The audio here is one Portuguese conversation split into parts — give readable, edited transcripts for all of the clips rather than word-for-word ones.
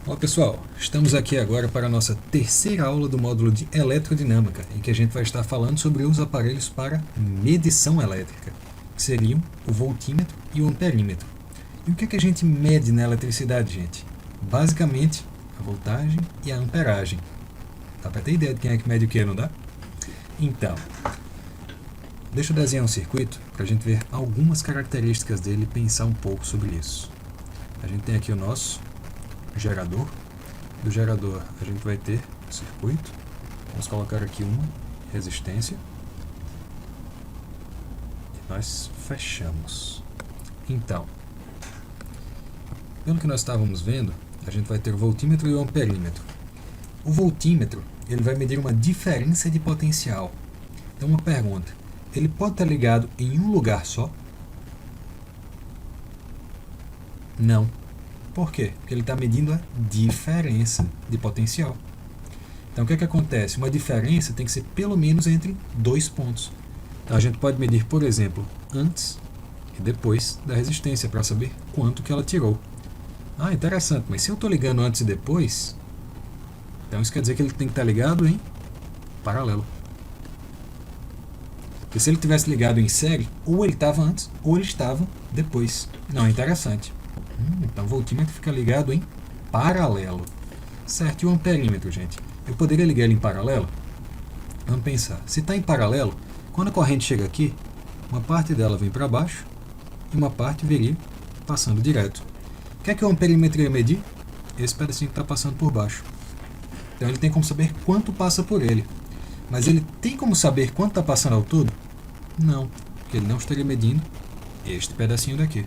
Olá pessoal, estamos aqui agora para a nossa terceira aula do módulo de Eletrodinâmica, em que a gente vai estar falando sobre os aparelhos para medição elétrica, que seriam o voltímetro e o amperímetro. E o que é que a gente mede na eletricidade, gente? Basicamente, a voltagem e a amperagem. Dá para ter ideia de quem é que mede o que, não dá? Então, deixa eu desenhar um circuito para a gente ver algumas características dele e pensar um pouco sobre isso. A gente tem aqui o nosso gerador. Do gerador a gente vai ter o circuito. Vamos colocar aqui uma resistência. E nós fechamos. Então, pelo que nós estávamos vendo, a gente vai ter o voltímetro e o amperímetro. O voltímetro, ele vai medir uma diferença de potencial. Então, uma pergunta: ele pode estar ligado em um lugar só? Não. Por quê? Porque ele está medindo a diferença de potencial. Então, o que é que acontece? Uma diferença tem que ser pelo menos entre dois pontos. Então, a gente pode medir, por exemplo, antes e depois da resistência para saber quanto que ela tirou. Ah, interessante, mas se eu estou ligando antes e depois, então isso quer dizer que ele tem que estar ligado em paralelo. Porque se ele tivesse ligado em série, ou ele estava antes, ou ele estava depois. Não é interessante. Então o voltímetro fica ligado em paralelo. Certo, e o amperímetro, gente? Eu poderia ligar ele em paralelo? Vamos pensar. Se está em paralelo, quando a corrente chega aqui, uma parte dela vem para baixo e uma parte viria passando direto. O que é que o amperímetro ia medir? Esse pedacinho que está passando por baixo. Então ele tem como saber quanto passa por ele. Mas ele tem como saber quanto está passando ao todo? Não, porque ele não estaria medindo este pedacinho daqui.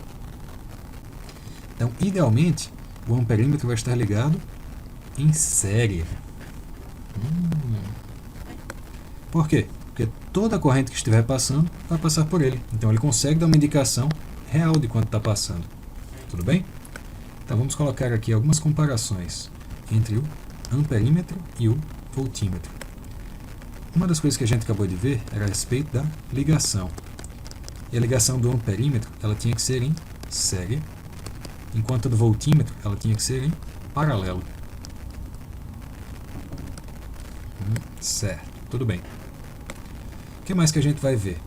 Então, idealmente, o amperímetro vai estar ligado em série. Por quê? Porque toda a corrente que estiver passando vai passar por ele. Então, ele consegue dar uma indicação real de quanto está passando. Tudo bem? Então, vamos colocar aqui algumas comparações entre o amperímetro e o voltímetro. Uma das coisas que a gente acabou de ver era a respeito da ligação. E a ligação do amperímetro ela tinha que ser em série, enquanto a do voltímetro ela tinha que ser em paralelo. Certo, tudo bem. O que mais que a gente vai ver?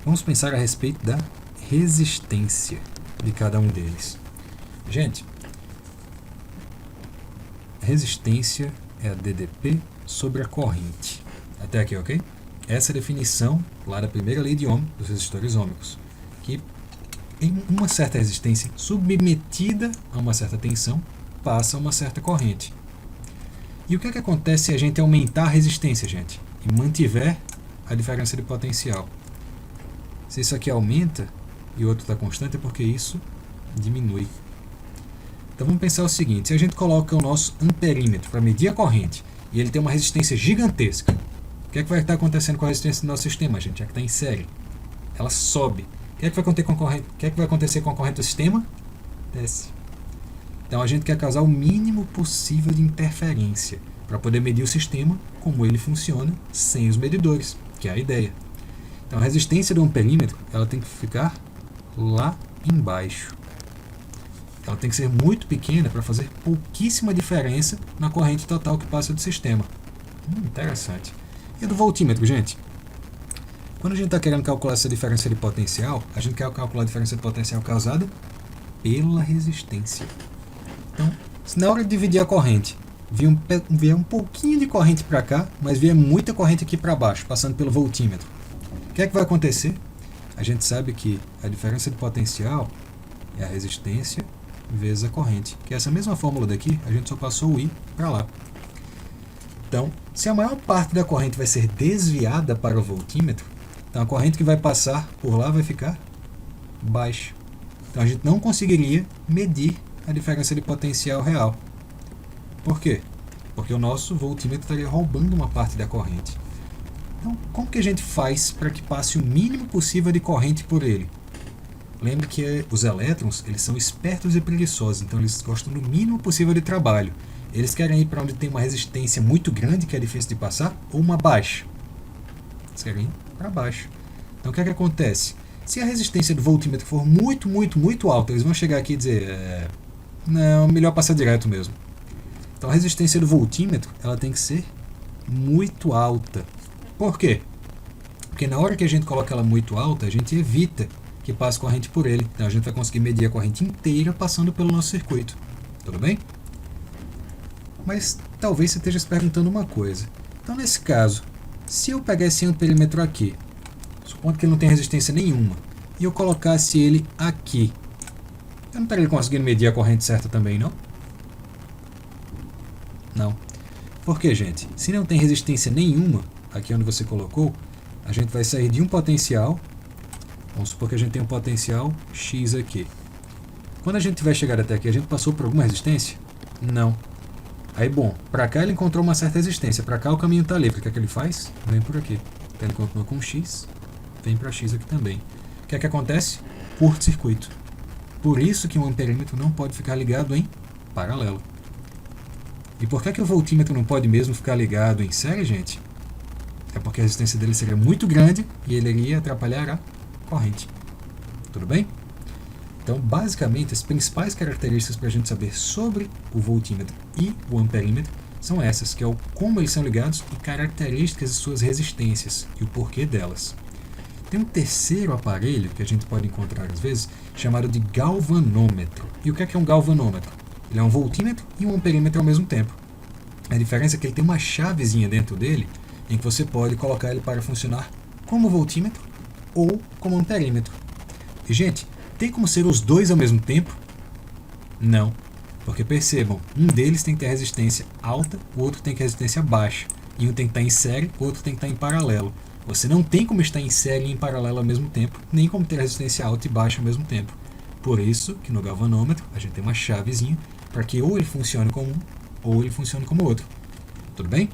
Vamos pensar a respeito da resistência de cada um deles. Gente, resistência é a DDP sobre a corrente. Até aqui, ok? Essa é a definição lá da primeira lei de Ohm dos resistores ômicos, que em uma certa resistência submetida a uma certa tensão, passa uma certa corrente. E o que é que acontece se a gente aumentar a resistência, gente, e mantiver a diferença de potencial? Se isso aqui aumenta e o outro está constante, é porque isso diminui. Então vamos pensar o seguinte: se a gente coloca o nosso amperímetro para medir a corrente e ele tem uma resistência gigantesca, o que é que vai estar acontecendo com a resistência do nosso sistema, gente? Já que está em série, ela sobe. O que é que vai acontecer com a corrente do sistema? Desce. Então a gente quer causar o mínimo possível de interferência para poder medir o sistema como ele funciona sem os medidores, que é a ideia. Então a resistência do amperímetro ela tem que ficar lá embaixo. Ela tem que ser muito pequena para fazer pouquíssima diferença na corrente total que passa do sistema. Interessante. E do voltímetro, gente? Quando a gente está querendo calcular essa diferença de potencial, a gente quer calcular a diferença de potencial causada pela resistência. Então, se na hora de dividir a corrente vier um pouquinho de corrente para cá, mas vier muita corrente aqui para baixo, passando pelo voltímetro, o que é que vai acontecer? A gente sabe que a diferença de potencial é a resistência vezes a corrente, que é essa mesma fórmula daqui, a gente só passou o I para lá. Então, se a maior parte da corrente vai ser desviada para o voltímetro, então a corrente que vai passar por lá vai ficar baixa. Então a gente não conseguiria medir a diferença de potencial real. Por quê? Porque o nosso voltímetro estaria roubando uma parte da corrente. Então, como que a gente faz para que passe o mínimo possível de corrente por ele? Lembre que os elétrons eles são espertos e preguiçosos, então eles gostam do mínimo possível de trabalho. Eles querem ir para onde tem uma resistência muito grande, que é difícil de passar, ou uma baixa. Eles querem ir para baixo. Então o que é que acontece? Se a resistência do voltímetro for muito alta, eles vão chegar aqui e dizer não, melhor passar direto mesmo. Então a resistência do voltímetro ela tem que ser muito alta. Por quê? Porque na hora que a gente coloca ela muito alta, a gente evita que passe corrente por ele. Então a gente vai conseguir medir a corrente inteira passando pelo nosso circuito. Tudo bem? Mas talvez você esteja se perguntando uma coisa. Então nesse caso, se eu pegar esse amperímetro aqui, supondo que ele não tem resistência nenhuma, e eu colocasse ele aqui, eu não estaria conseguindo medir a corrente certa também, não? Não. Por quê, gente? Se não tem resistência nenhuma, aqui onde você colocou, a gente vai sair de um potencial. Vamos supor que a gente tem um potencial X aqui. Quando a gente vai chegar até aqui, a gente passou por alguma resistência? Não. Aí, bom, para cá ele encontrou uma certa resistência. Para cá o caminho está livre. O que é que ele faz? Vem por aqui. Então ele continua com X, vem para X aqui também. O que é que acontece? Curto-circuito. Por isso que um amperímetro não pode ficar ligado em paralelo. E por que o voltímetro não pode mesmo ficar ligado em série, gente? É porque a resistência dele seria muito grande e ele iria atrapalhar a corrente. Tudo bem? Então, basicamente, as principais características para a gente saber sobre o voltímetro e o amperímetro são essas, que é o como eles são ligados e características de suas resistências e o porquê delas. Tem um terceiro aparelho que a gente pode encontrar às vezes, chamado de galvanômetro. E o que é um galvanômetro? Ele é um voltímetro e um amperímetro ao mesmo tempo. A diferença é que ele tem uma chavezinha dentro dele em que você pode colocar ele para funcionar como voltímetro ou como amperímetro. E, gente, tem como ser os dois ao mesmo tempo? Não. Porque percebam, um deles tem que ter resistência alta, o outro tem que ter resistência baixa. E um tem que estar em série, o outro tem que estar em paralelo. Você não tem como estar em série e em paralelo ao mesmo tempo, nem como ter resistência alta e baixa ao mesmo tempo. Por isso que no galvanômetro a gente tem uma chavezinha para que ou ele funcione como um ou ele funcione como outro. Tudo bem?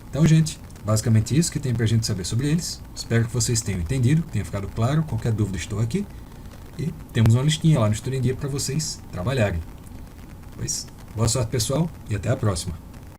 Então, gente, basicamente isso que tem para a gente saber sobre eles. Espero que vocês tenham entendido, tenha ficado claro. Qualquer dúvida estou aqui. E temos uma listinha lá no Estudo em Dia para vocês trabalharem. Pois, boa sorte, pessoal, e até a próxima.